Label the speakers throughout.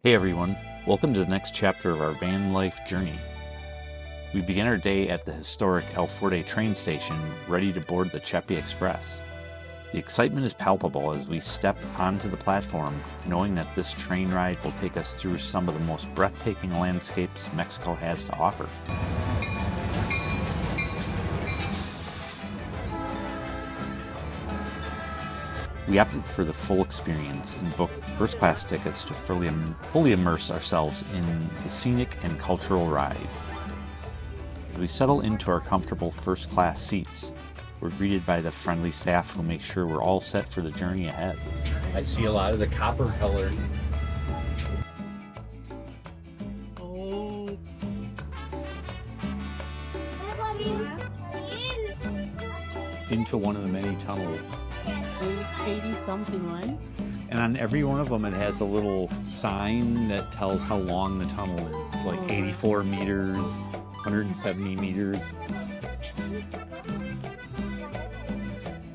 Speaker 1: Hey everyone, welcome to the next chapter of our van life journey. We begin our day at the historic El Fuerte train station, ready to board the Chepe Express. The excitement is palpable as we step onto the platform, knowing that this train ride will take us through some of the most breathtaking landscapes Mexico has to offer. We opted for the full experience and booked first-class tickets to fully immerse ourselves in the scenic and cultural ride. As we settle into our comfortable first-class seats, we're greeted by the friendly staff who make sure we're all set for the journey ahead.
Speaker 2: I see a lot of the copper color. Into one of the many tunnels.
Speaker 3: 80 something, right?
Speaker 2: And on every one of them it has a little sign that tells how long the tunnel is. Like 84 meters, 170 meters.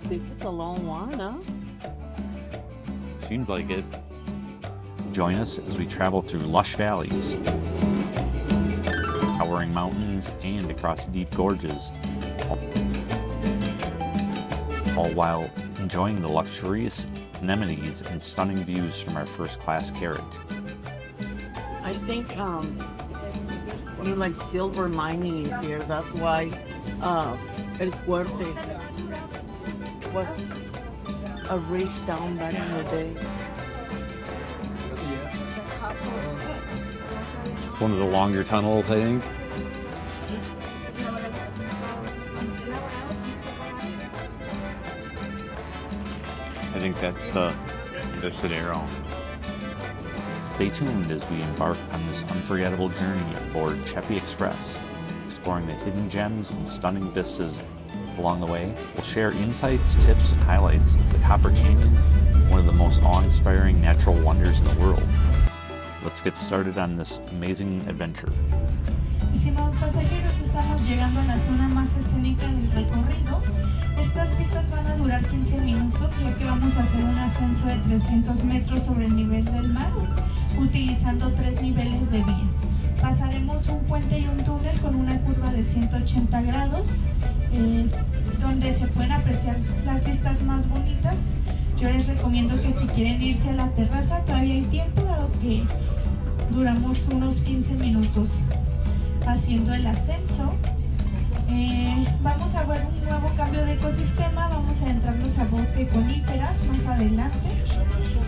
Speaker 3: This is a long one, huh?
Speaker 2: Seems like it.
Speaker 1: Join us as we travel through lush valleys, towering mountains, and across deep gorges, all while enjoying the luxurious amenities and stunning views from our first-class carriage.
Speaker 3: I think you like silver mining in here. That's why El Fuerte was a rich town back in the day.
Speaker 2: It's one of the longer tunnels, I think. I think that's the Divisadero.
Speaker 1: Stay tuned as we embark on this unforgettable journey aboard Chepe Express, exploring the hidden gems and stunning vistas along the way. We'll share insights, tips, and highlights of the Copper Canyon, one of the most awe-inspiring natural wonders in the world. Let's get started on this amazing adventure.
Speaker 4: Estimados pasajeros, estamos llegando a la zona más escénica del recorrido. Estas vistas van a durar 15 minutos, ya que vamos a hacer un ascenso de 300 metros sobre el nivel del mar, utilizando 3 niveles de vía. Pasaremos un puente y un túnel con una curva de 180 grados, donde se pueden apreciar las vistas más bonitas. Yo les recomiendo que si quieren irse a la terraza, todavía hay tiempo, dado que duramos unos 15 minutos haciendo el ascenso. Vamos a ver un nuevo cambio de ecosistema, vamos a adentrarnos a bosque de coníferas más adelante.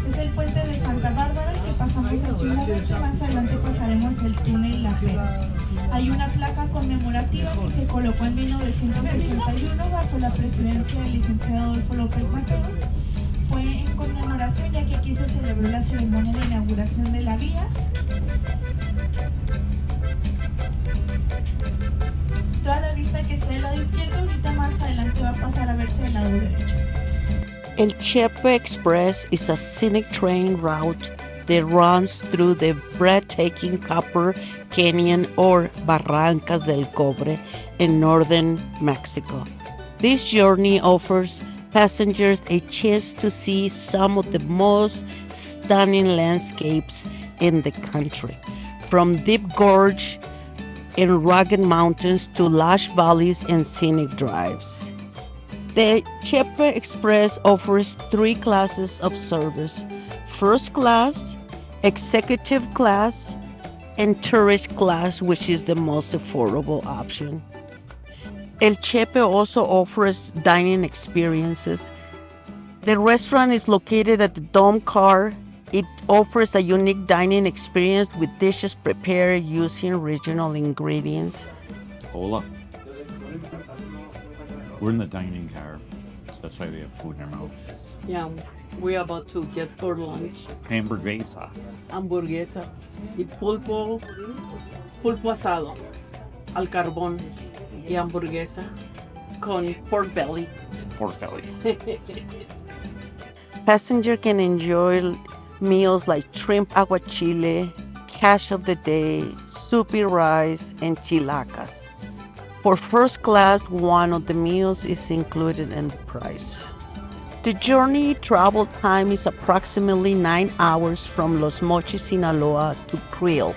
Speaker 4: Es el puente de Santa Bárbara que pasamos hace un momento, más adelante pasaremos el túnel La Pera. Hay una placa conmemorativa que se colocó en 1961 bajo la presidencia del licenciado Adolfo López Mateos. Fue en conmemoración, ya que aquí se celebró la ceremonia de inauguración de la vía. Toda la vista que está del lado izquierdo, ahorita más adelante va a pasar a verse del lado derecho.
Speaker 3: El Chepe Express is a scenic train route that runs through the breathtaking Copper Canyon or Barrancas del Cobre in northern Mexico. This journey offers passengers a chance to see some of the most stunning landscapes in the country, from deep gorge and rugged mountains to lush valleys and scenic drives. The Chepe Express offers 3 classes of service: first class, executive class, and tourist class, which is the most affordable option. El Chepe also offers dining experiences. The restaurant is located at the Dome Car. It offers a unique dining experience with dishes prepared using regional ingredients.
Speaker 2: Hola. We're in the dining car, so that's why we have food in our mouth.
Speaker 3: Yeah, we're about to get for lunch.
Speaker 2: Hamburguesa.
Speaker 3: Hamburguesa y pulpo asado al carbón y hamburguesa con pork belly.
Speaker 2: Pork belly.
Speaker 3: Passenger can enjoy meals like shrimp aguachile, cash of the day, soupy rice, and chilacas. For first class, one of the meals is included in the price. The journey travel time is approximately 9 hours from Los Mochis, Sinaloa to Creel,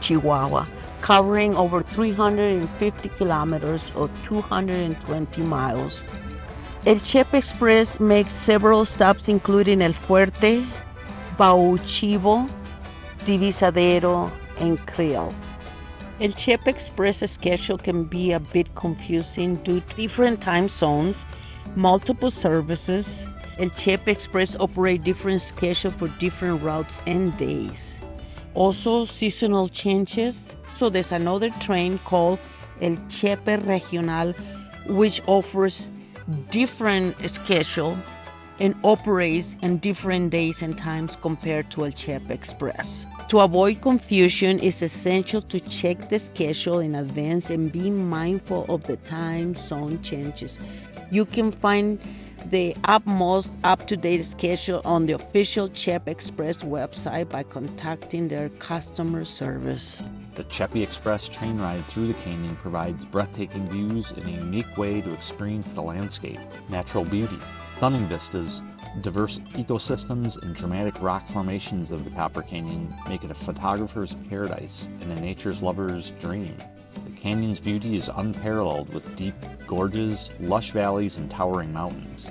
Speaker 3: Chihuahua, covering over 350 kilometers or 220 miles. El Chepe Express makes several stops including El Fuerte, Bauchivo, Divisadero, and Creel. El Chepe Express schedule can be a bit confusing due to different time zones, multiple services. El Chepe Express operate different schedules for different routes and days. Also, seasonal changes. So there's another train called El Chepe Regional, which offers different schedule and operates on different days and times compared to El Chepe Express. To avoid confusion, it's essential to check the schedule in advance and be mindful of the time zone changes. You can find the most up-to-date schedule on the official Chepe Express website by contacting their customer service.
Speaker 1: The Chepe Express train ride through the canyon provides breathtaking views in a unique way to experience the landscape, natural beauty, stunning vistas, diverse ecosystems, and dramatic rock formations of the Copper Canyon make it a photographer's paradise and a nature's lover's dream. The canyon's beauty is unparalleled with deep gorges, lush valleys, and towering mountains.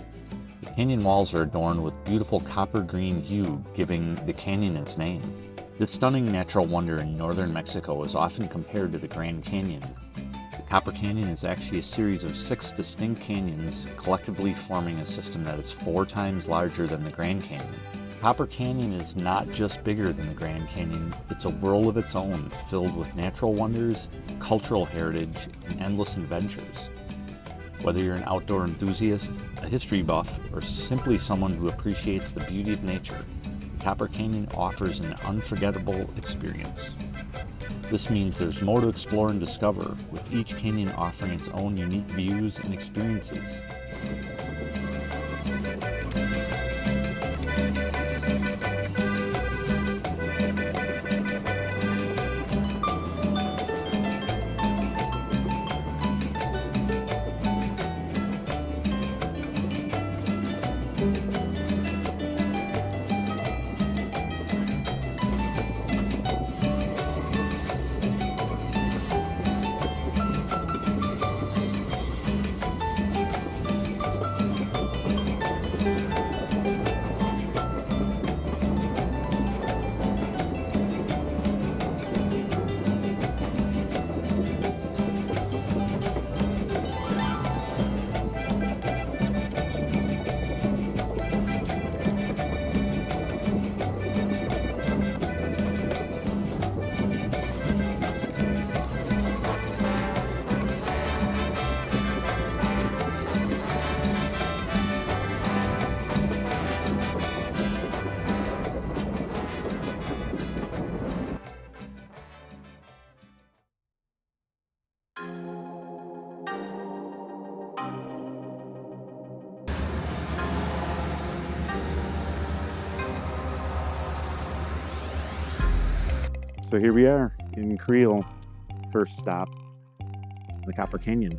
Speaker 1: The canyon walls are adorned with beautiful copper-green hue, giving the canyon its name. This stunning natural wonder in northern Mexico is often compared to the Grand Canyon. The Copper Canyon is actually a series of 6 distinct canyons, collectively forming a system that is 4 times larger than the Grand Canyon. Copper Canyon is not just bigger than the Grand Canyon, it's a world of its own, filled with natural wonders, cultural heritage, and endless adventures. Whether you're an outdoor enthusiast, a history buff, or simply someone who appreciates the beauty of nature, Copper Canyon offers an unforgettable experience. This means there's more to explore and discover, with each canyon offering its own unique views and experiences.
Speaker 2: So here we are in Creel, first stop, the Copper Canyon.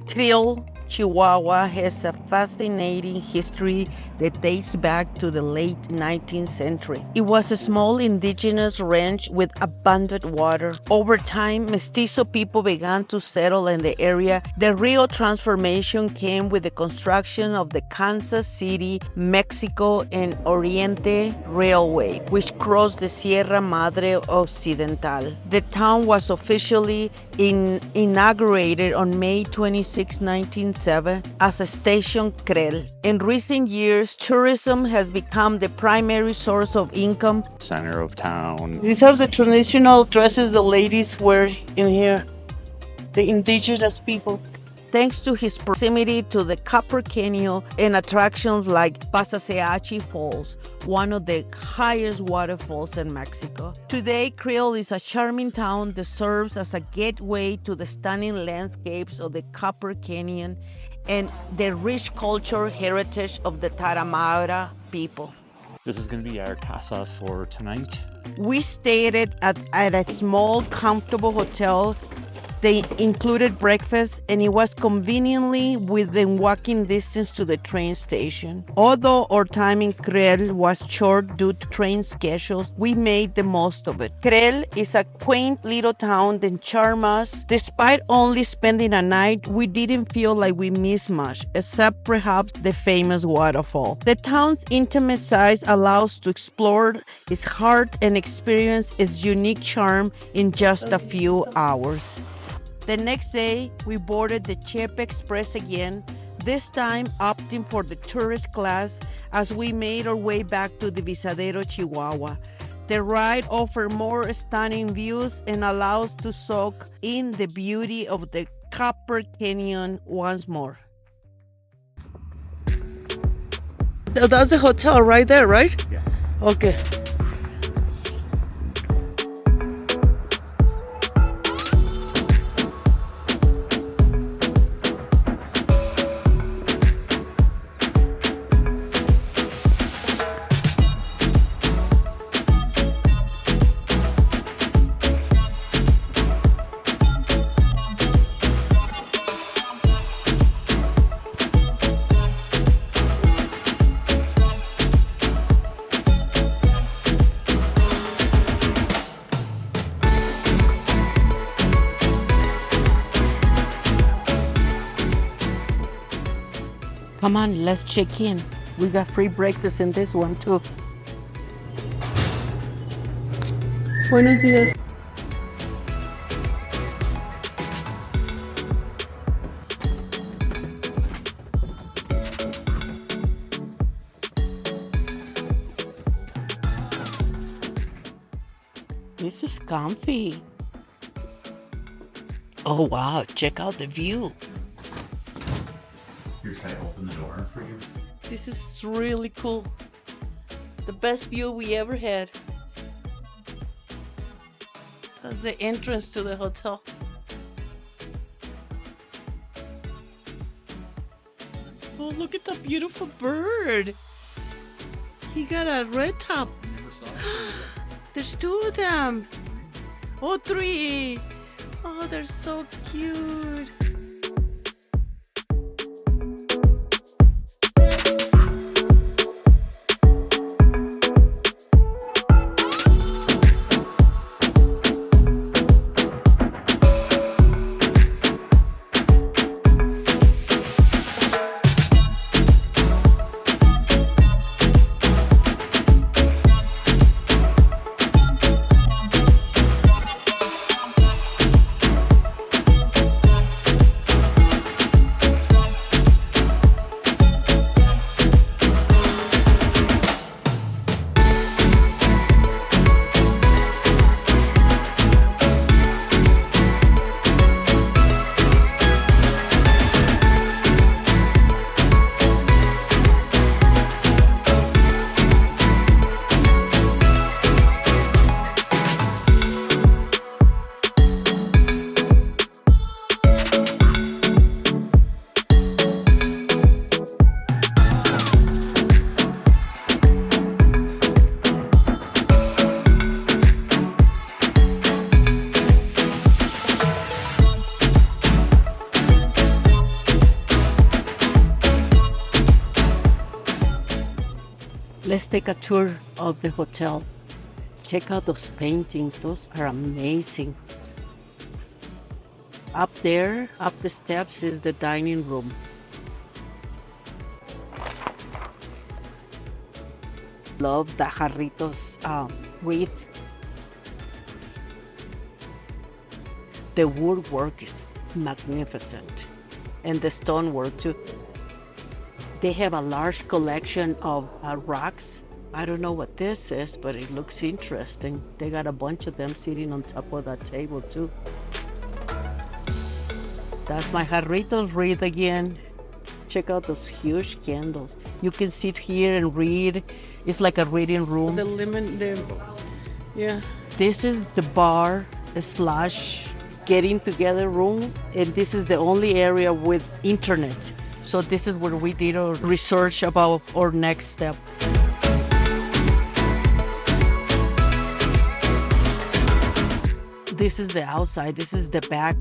Speaker 3: Creel, Chihuahua has a fascinating history that dates back to the late 19th century. It was a small indigenous ranch with abundant water. Over time, mestizo people began to settle in the area. The real transformation came with the construction of the Kansas City, Mexico and Oriente Railway, which crossed the Sierra Madre Occidental. The town was officially inaugurated on May 26, 1907 as a station Creel. In recent years, tourism has become the primary source of income.
Speaker 2: Center of town.
Speaker 3: These are the traditional dresses the ladies wear in here, the indigenous people. Thanks to his proximity to the Copper Canyon and attractions like Pasaseachi Falls, one of the highest waterfalls in Mexico. Today, Creel is a charming town that serves as a gateway to the stunning landscapes of the Copper Canyon and the rich cultural heritage of the Tarahumara people.
Speaker 2: This is going to be our casa for tonight.
Speaker 3: We stayed at a small, comfortable hotel They included breakfast, and it was conveniently within walking distance to the train station. Although our time in Creel was short due to train schedules, we made the most of it. Creel is a quaint little town that charmed us. Despite only spending a night, we didn't feel like we missed much, except perhaps the famous waterfall. The town's intimate size allows to explore its heart and experience its unique charm in just a few hours. The next day, we boarded the Chepe Express again, this time opting for the tourist class as we made our way back to Divisadero, Chihuahua. The ride offered more stunning views and allows to soak in the beauty of the Copper Canyon once more. That's the hotel right there, right?
Speaker 2: Yes.
Speaker 3: Okay. Come on, let's check in. We got free breakfast in this one too. Buenos días. This is comfy. Oh wow, check out the view.
Speaker 2: Here, should I open the door for you?
Speaker 3: This is really cool. The best view we ever had. That's the entrance to the hotel. Oh, look at the beautiful bird. He got a red top. There's two of them. Oh, three. Oh, they're so cute. Let's take a tour of the hotel. Check out those paintings. Those are amazing. Up there, up the steps, is the dining room. Love the jarritos wreath. The woodwork is magnificent, and the stonework too. They have a large collection of rocks. I don't know what this is, but it looks interesting. They got a bunch of them sitting on top of that table too. That's my jarritos wreath again. Check out those huge candles. You can sit here and read. It's like a reading room. Yeah. This is the bar / getting together room, and this is the only area with internet. So this is where we did our research about our next step. This is the outside. This is the back.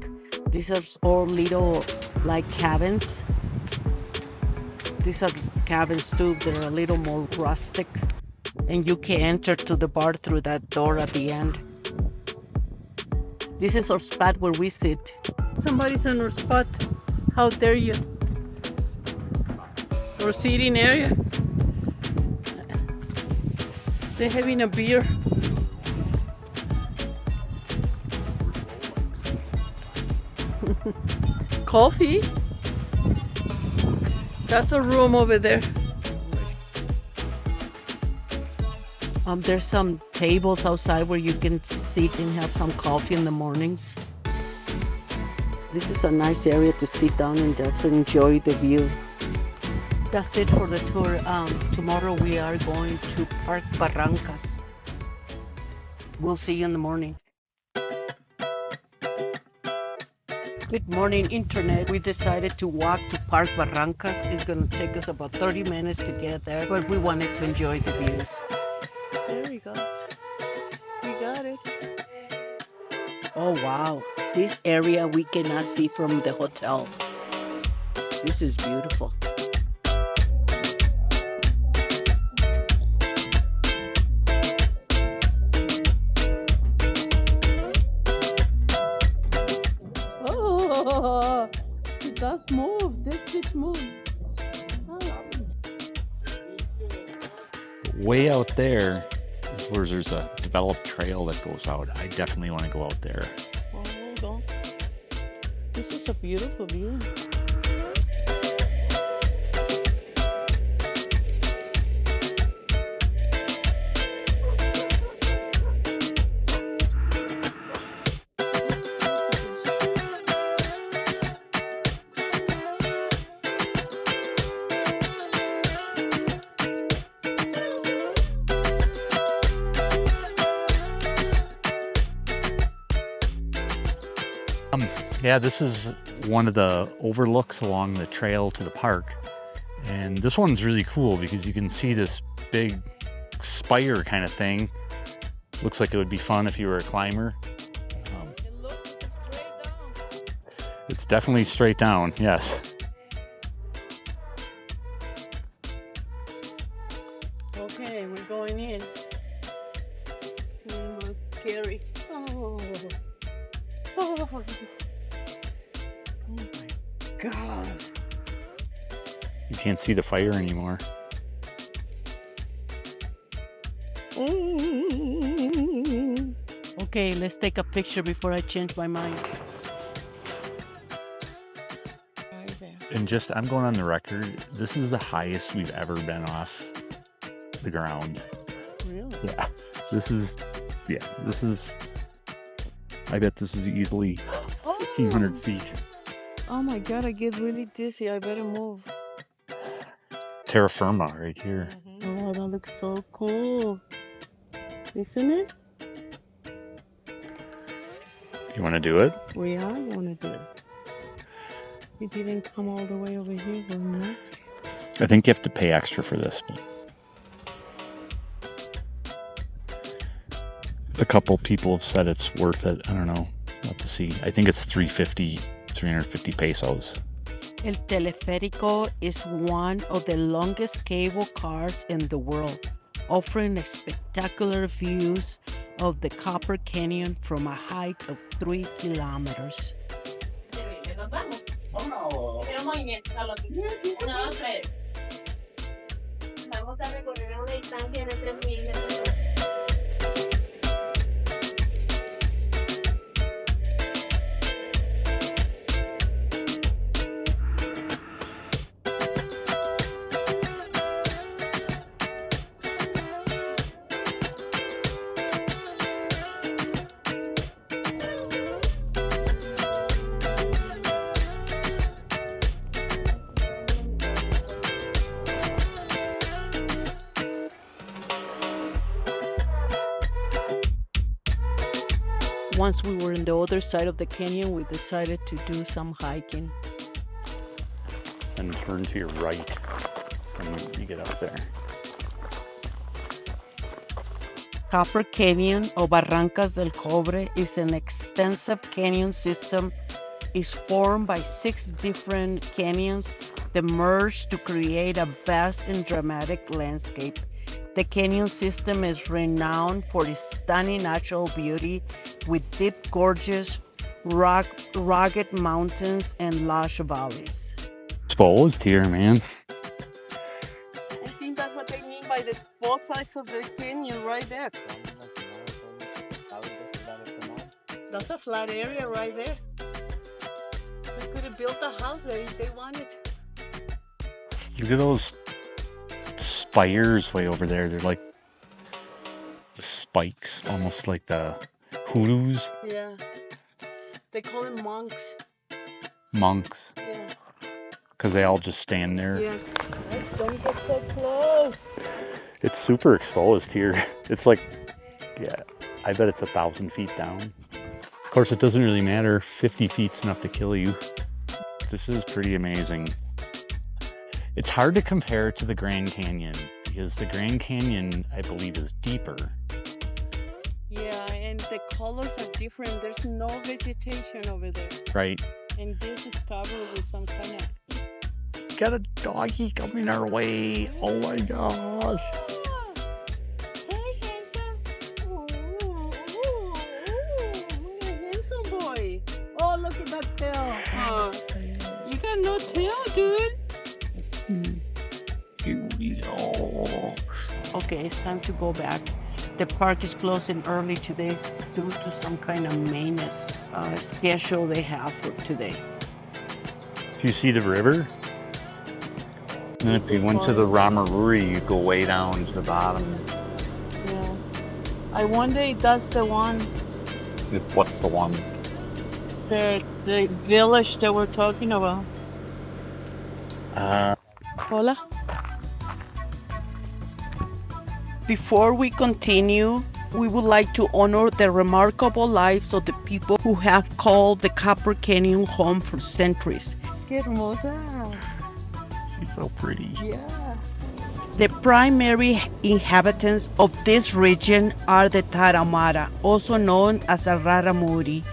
Speaker 3: These are all little like cabins. These are cabins too. They're a little more rustic. And you can enter to the bar through that door at the end. This is our spot where we sit. Somebody's in our spot. How dare you? Our seating area. They're having a beer. Coffee? That's a room over there. There's some tables outside where you can sit and have some coffee in the mornings. This is a nice area to sit down and just enjoy the view. That's it for the tour. Tomorrow we are going to Park Barrancas. We'll see you in the morning. Good morning, Internet. We decided to walk to Park Barrancas. It's going to take us about 30 minutes to get there, but we wanted to enjoy the views. There he goes. We got it. Oh, wow. This area we cannot see from the hotel. This is beautiful. Oh, it does move. This bitch moves.
Speaker 2: Way out there is where there's a developed trail that goes out. I definitely want to go out there.
Speaker 3: Oh, hold on. This is a beautiful view.
Speaker 2: Yeah, this is one of the overlooks along the trail to the park. And this one's really cool because you can see this big spire kind of thing. Looks like it would be fun if you were a climber. It's definitely straight down, yes.
Speaker 3: Okay, we're going in. It was scary. Oh. Oh. Oh my God.
Speaker 2: You can't see the fire anymore.
Speaker 3: Okay, let's take a picture before I change my mind. Right there.
Speaker 2: And just, I'm going on the record, this is the highest we've ever been off the ground.
Speaker 3: Really?
Speaker 2: Yeah. This is, I bet this is easily 1,500 feet.
Speaker 3: Oh my God, I get really dizzy. I better move.
Speaker 2: Terra firma right here.
Speaker 3: Oh, that looks so cool. Isn't it?
Speaker 2: You want to do it?
Speaker 3: We are going to do it. We didn't come all the way over here, no?
Speaker 2: I think you have to pay extra for this. But a couple people have said it's worth it. I don't know. We'll have to see. I think it's 350 pesos.
Speaker 3: El teleférico is one of the longest cable cars in the world, offering spectacular views of the Copper Canyon from a height of 3 kilometers. Once we were on the other side of the canyon, we decided to do some hiking.
Speaker 2: And turn to your right when you get up there.
Speaker 3: Copper Canyon or Barrancas del Cobre is an extensive canyon system. It's formed by 6 different canyons that merge to create a vast and dramatic landscape. The canyon system is renowned for its stunning natural beauty with deep gorges, rugged mountains, and lush valleys.
Speaker 2: Exposed here, man.
Speaker 3: I think that's what they mean by the both sides of the canyon right there. That's a flat area right there. They could have built a house there if they wanted.
Speaker 2: Look at those spires way over there. They're like the spikes, almost like the hoodoos.
Speaker 3: Yeah. They call them monks.
Speaker 2: Monks.
Speaker 3: Yeah.
Speaker 2: Because they all just stand there.
Speaker 3: Yes. Don't get so close.
Speaker 2: It's super exposed here. It's like, yeah, I bet it's 1,000 feet down. Of course, it doesn't really matter. 50 feet's enough to kill you. This is pretty amazing. It's hard to compare to the Grand Canyon because the Grand Canyon, I believe, is deeper.
Speaker 3: Yeah, and the colors are different. There's no vegetation over there.
Speaker 2: Right.
Speaker 3: And this is covered with some kind of...
Speaker 2: Got a doggy coming our way. Oh my gosh.
Speaker 3: Hey, handsome. Handsome boy. Oh, look at that tail. You got no tail, dude. Okay, it's time to go back. The park is closing early today due to some kind of maintenance schedule they have for today.
Speaker 2: Do you see the river? And if you went to the Ramaruri, you go way down to the bottom.
Speaker 3: Yeah. I wonder if that's the one,
Speaker 2: What's the one?
Speaker 3: the village that we're talking about. Hola. Before we continue, we would like to honor the remarkable lives of the people who have called the Copper Canyon home for centuries. Qué hermosa.
Speaker 2: She's so pretty.
Speaker 3: Yeah. The primary inhabitants of this region are the Tarahumara, also known as a Raramuri,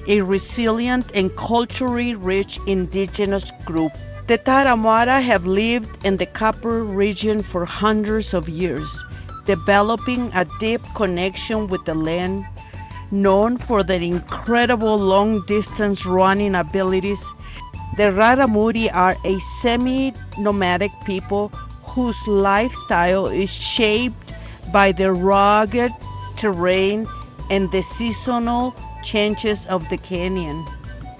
Speaker 3: a resilient and culturally rich indigenous group. The Tarahumara have lived in the Copper region for hundreds of years, developing a deep connection with the land. Known for their incredible long-distance running abilities, the Raramuri are a semi-nomadic people whose lifestyle is shaped by the rugged terrain and the seasonal changes of the canyon.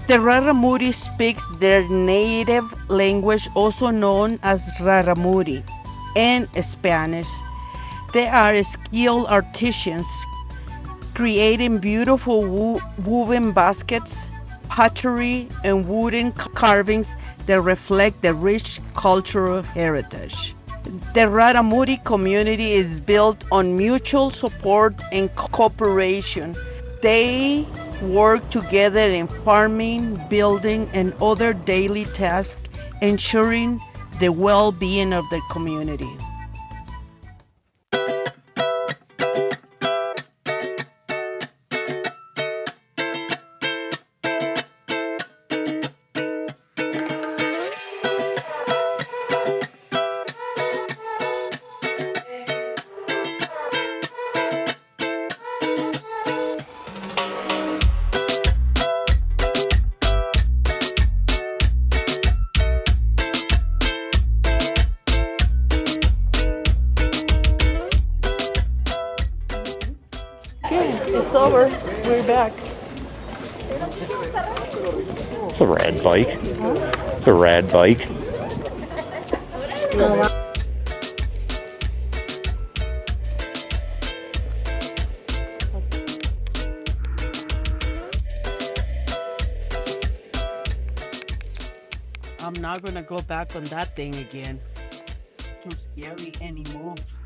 Speaker 3: The Raramuri speaks their native language, also known as Raramuri, and Spanish. They are skilled artisans, creating beautiful woven baskets, pottery, and wooden carvings that reflect the rich cultural heritage. The Raramuri community is built on mutual support and cooperation. They work together in farming, building, and other daily tasks, ensuring the well-being of the community. It's over. We're back.
Speaker 2: It's a rad bike. It's a rad bike.
Speaker 3: I'm not gonna go back on that thing again. It's too scary and it moves.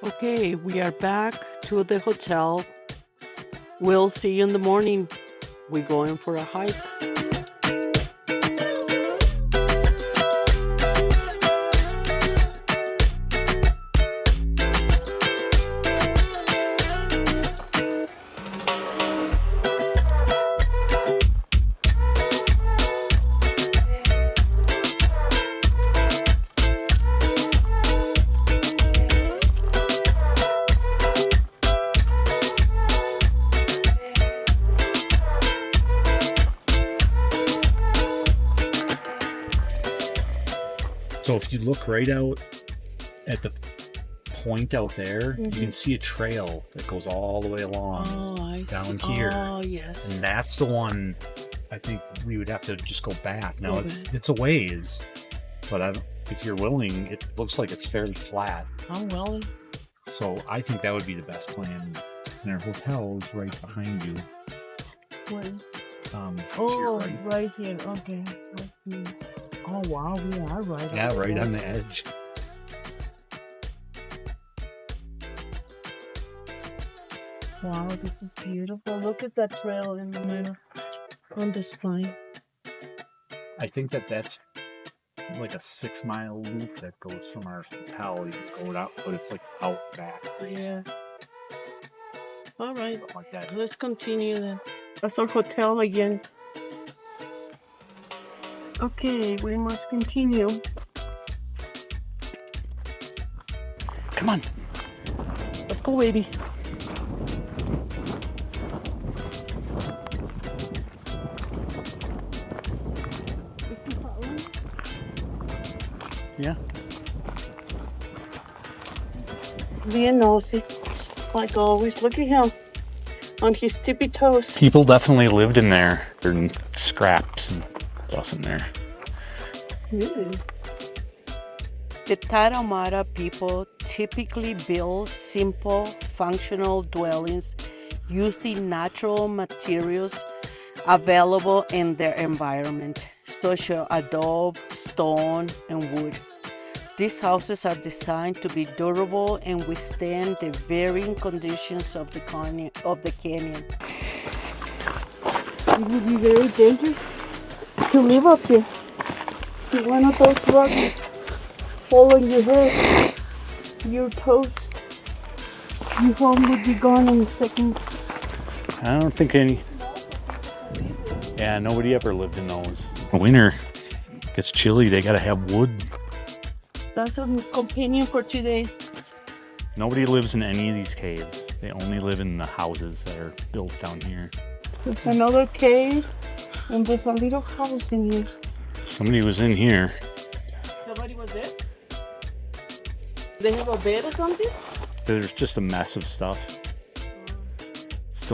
Speaker 3: Okay, we are back to the hotel. We'll see you in the morning. We're going for a hike.
Speaker 2: So if you look right out at the point out there, you can see a trail that goes all the way along down here.
Speaker 3: Oh, yes.
Speaker 2: And that's the one I think we would have to just go back. Now, it's a ways, but if you're willing, it looks like it's fairly flat.
Speaker 3: Oh, well.
Speaker 2: So I think that would be the best plan. And our hotel is right behind you.
Speaker 3: Where?
Speaker 2: Here, right?
Speaker 3: Right here. Okay. Oh, wow. We are right.
Speaker 2: Yeah, right on the edge.
Speaker 3: Wow, this is beautiful. Look at that trail in the middle on the spine.
Speaker 2: I think that's like a 6-mile loop that goes from our hotel. You go out, but it's like out back.
Speaker 3: Yeah. All right.
Speaker 2: Something like that.
Speaker 3: Let's continue then. That's our hotel again. Okay, we must continue.
Speaker 2: Come on.
Speaker 3: Let's go, baby.
Speaker 2: Yeah.
Speaker 3: Being nosy, like always. Look at him on his tippy toes.
Speaker 2: People definitely lived in there. There's scraps and stuff in there.
Speaker 3: Really? The Tarahumara people typically build simple, functional dwellings using natural materials available in their environment, such as adobe, stone, and wood. These houses are designed to be durable and withstand the varying conditions of the canyon. It would be very dangerous to live up here. If one of those rocks fall on your head, you're toast. Your home would be gone in seconds.
Speaker 2: I don't think any. Yeah, nobody ever lived in those. Winter gets chilly. They gotta have wood.
Speaker 3: That's a companion for today.
Speaker 2: Nobody lives in any of these caves. They only live in the houses that are built down here.
Speaker 3: There's another cave, and there's a little house in here.
Speaker 2: Somebody was in here.
Speaker 3: Somebody was there? They have a bed or something?
Speaker 2: There's just a mess of stuff.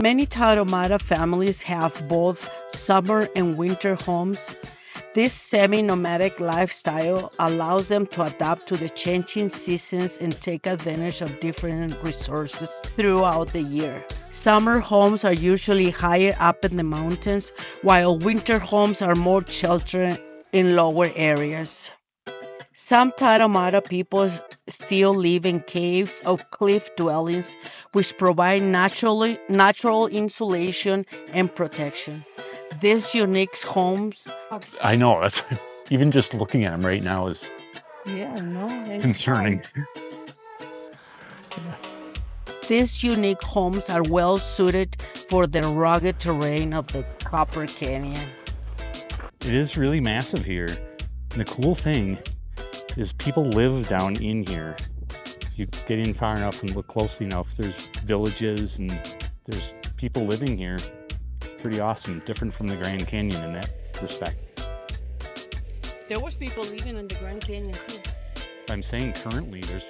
Speaker 3: Many Tarahumara families have both summer and winter homes. This semi-nomadic lifestyle allows them to adapt to the changing seasons and take advantage of different resources throughout the year. Summer homes are usually higher up in the mountains, while winter homes are more sheltered in lower areas. Some Tarahumara people still live in caves or cliff dwellings, which provide natural insulation and protection. These unique homes.
Speaker 2: I know, that's even just looking at them right now is concerning.
Speaker 3: These unique homes are well suited for the rugged terrain of the Copper Canyon.
Speaker 2: It is really massive here. And the cool thing is people live down in here. If you get in far enough and look closely enough, there's villages and there's people living here. Pretty awesome, different from the Grand Canyon in that respect.
Speaker 3: There was people living in the Grand Canyon too.
Speaker 2: I'm saying currently there's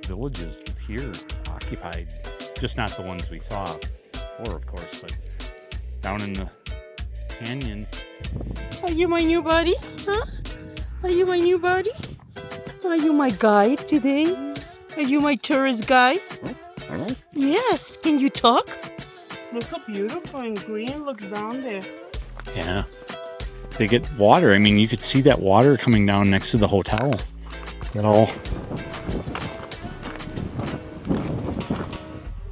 Speaker 2: villages here occupied, just not the ones we saw before, of course, but down in the canyon.
Speaker 3: Are you my new buddy? Huh? Are you my new buddy? Are you my guide today? Are you my tourist guide? Yes. Can you talk? Look how beautiful and green looks down there.
Speaker 2: Yeah. They get water. I mean, you could see that water coming down next to the hotel.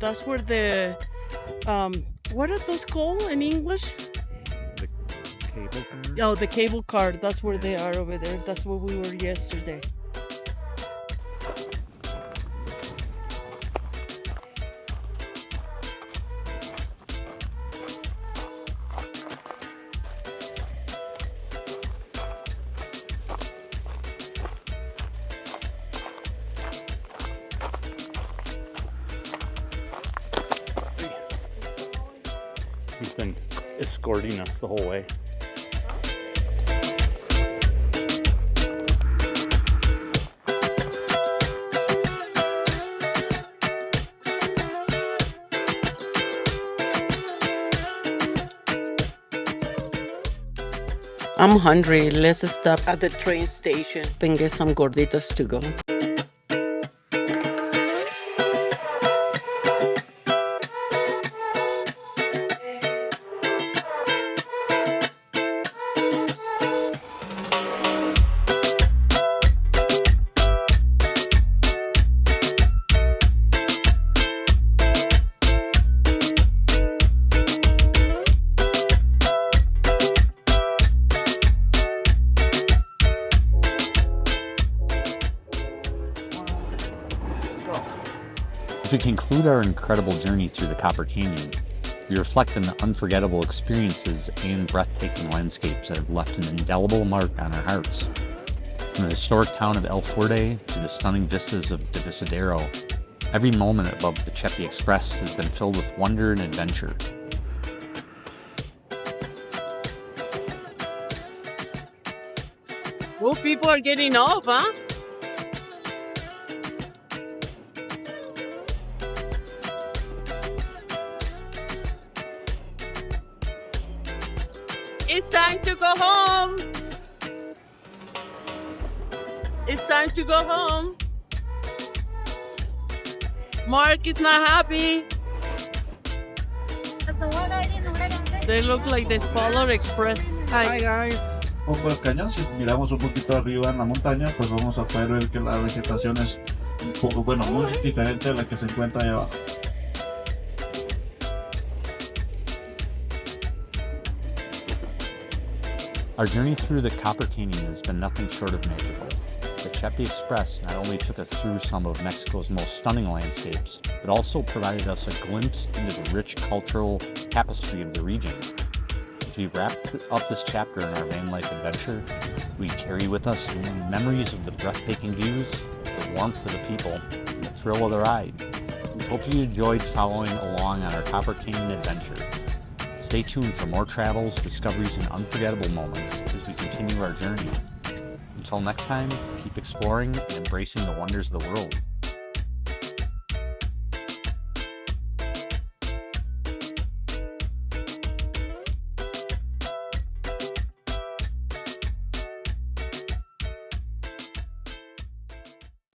Speaker 3: That's where the, what are those called in English?
Speaker 2: The cable car?
Speaker 3: Oh, the cable car. That's where they are over there. That's where we were yesterday.
Speaker 2: He's been escorting us the whole way.
Speaker 3: I'm hungry. Let's stop at the train station and get some gorditas to go.
Speaker 1: As we conclude our incredible journey through the Copper Canyon, we reflect on the unforgettable experiences and breathtaking landscapes that have left an indelible mark on our hearts. From the historic town of El Fuerte to the stunning vistas of Divisadero, every moment above the Chepe Express has been filled with wonder and adventure.
Speaker 3: Oh, people are getting off, huh? It's time to go home. It's time to go home. Mark is not happy. They look like the Polar Express.
Speaker 5: Hi guys. Fondo del cañón, si miramos un poquito arriba en la montaña, pues vamos a poder ver que la vegetación es un poco, muy diferente a la que se encuentra ahí abajo.
Speaker 1: Our journey through the Copper Canyon has been nothing short of magical. The Chepe Express not only took us through some of Mexico's most stunning landscapes, but also provided us a glimpse into the rich cultural tapestry of the region. As we wrap up this chapter in our van life adventure, we carry with us memories of the breathtaking views, the warmth of the people, and the thrill of the ride. We hope you enjoyed following along on our Copper Canyon adventure. Stay tuned for more travels, discoveries, and unforgettable moments as we continue our journey. Until next time, keep exploring and embracing the wonders of the world.